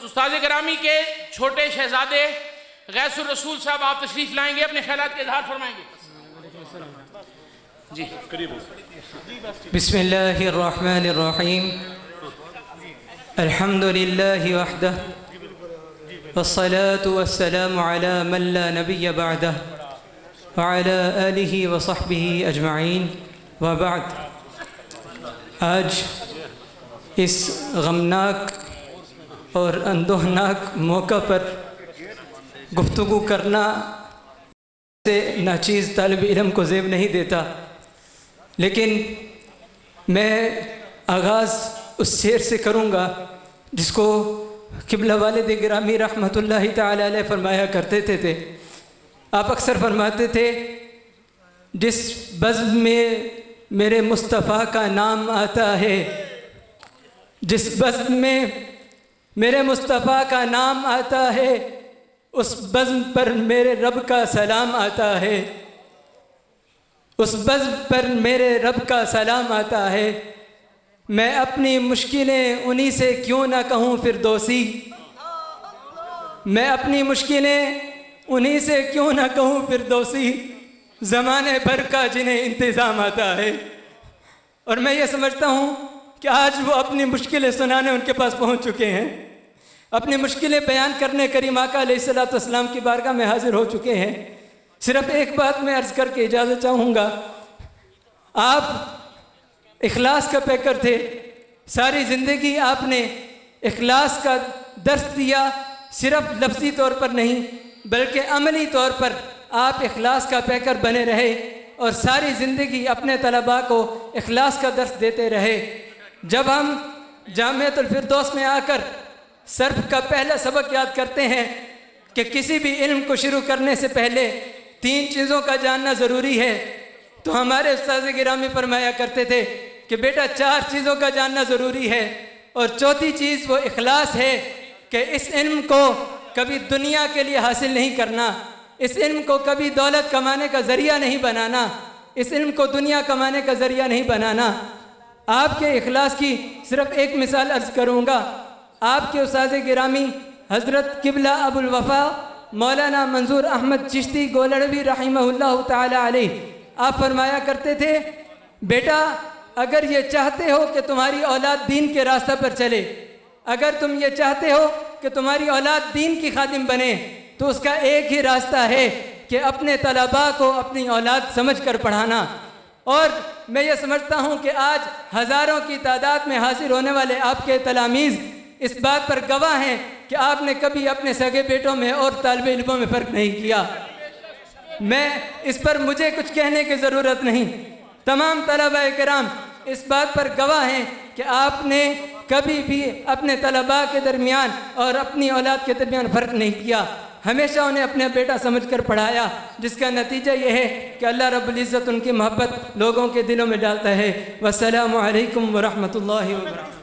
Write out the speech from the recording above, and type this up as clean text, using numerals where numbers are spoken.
استاد گرامی کے چھوٹے شہزادے غیث الرسول صاحب آپ تشریف لائیں گے، اپنے خیالات کے اظہار فرمائیں گے. جی بسم اللہ الرحمن الرحیم. الحمد للہ وحدہ والصلاة والسلام على من لا نبی بعدہ وعلى آلہ وصحبہ اجمعین وبعد. آج اس غمناک اور اندوہناک موقع پر گفتگو کرنا سے ناچیز طالب علم کو زیب نہیں دیتا، لیکن میں آغاز اس شعر سے کروں گا جس کو قبلہ والد گرامی رحمۃ اللہ تعالی علیہ فرمایا کرتے تھے. آپ اکثر فرماتے تھے جس بزم میں میرے مصطفیٰ کا نام آتا ہے، جس بزم میں میرے مصطفیٰ کا نام آتا ہے، اس بزم پر میرے رب کا سلام آتا ہے، اس بزم پر میرے رب کا سلام آتا ہے. میں اپنی مشکلیں انہی سے کیوں نہ کہوں فردوسی، میں اپنی مشکلیں انہی سے کیوں نہ کہوں فردوسی، زمانے بھر کا جنہیں انتظام آتا ہے. اور میں یہ سمجھتا ہوں کہ آج وہ اپنی مشکلیں سنانے ان کے پاس پہنچ چکے ہیں، اپنی مشکلیں بیان کرنے کریم آقا علیہ السلام کی بارگاہ میں حاضر ہو چکے ہیں. صرف ایک بات میں عرض کر کے اجازت چاہوں گا. آپ اخلاص کا پیکر تھے، ساری زندگی آپ نے اخلاص کا درس دیا، صرف لفظی طور پر نہیں بلکہ عملی طور پر آپ اخلاص کا پیکر بنے رہے اور ساری زندگی اپنے طلباء کو اخلاص کا درس دیتے رہے. جب ہم جامعۃ الفردوس میں آ کر صرف کا پہلا سبق یاد کرتے ہیں کہ کسی بھی علم کو شروع کرنے سے پہلے 3 چیزوں کا جاننا ضروری ہے، تو ہمارے استاد گرامی فرمایا کرتے تھے کہ بیٹا 4 چیزوں کا جاننا ضروری ہے، اور چوتھی چیز وہ اخلاص ہے کہ اس علم کو کبھی دنیا کے لیے حاصل نہیں کرنا، اس علم کو کبھی دولت کمانے کا ذریعہ نہیں بنانا، اس علم کو دنیا کمانے کا ذریعہ نہیں بنانا. آپ کے اخلاص کی صرف ایک مثال عرض کروں گا. آپ کے استاد گرامی حضرت قبلہ ابو الوفا مولانا منظور احمد چشتی گولڑوی رحمہ اللہ تعالی علیہ، آپ فرمایا کرتے تھے بیٹا اگر یہ چاہتے ہو کہ تمہاری اولاد دین کے راستہ پر چلے، اگر تم یہ چاہتے ہو کہ تمہاری اولاد دین کی خادم بنے، تو اس کا ایک ہی راستہ ہے کہ اپنے طلباء کو اپنی اولاد سمجھ کر پڑھانا. اور میں یہ سمجھتا ہوں کہ آج ہزاروں کی تعداد میں حاضر ہونے والے آپ کے تلاميذ اس بات پر گواہ ہیں کہ آپ نے کبھی اپنے سگے بیٹوں میں اور طالب علموں میں فرق نہیں کیا. میں اس پر مجھے کچھ کہنے کی ضرورت نہیں، تمام طلباء کرام اس بات پر گواہ ہیں کہ آپ نے کبھی بھی اپنے طلباء کے درمیان اور اپنی اولاد کے درمیان فرق نہیں کیا، ہمیشہ انہیں اپنے بیٹا سمجھ کر پڑھایا، جس کا نتیجہ یہ ہے کہ اللہ رب العزت ان کی محبت لوگوں کے دلوں میں ڈالتا ہے. والسلام علیکم ورحمۃ اللہ وبرکاتہ.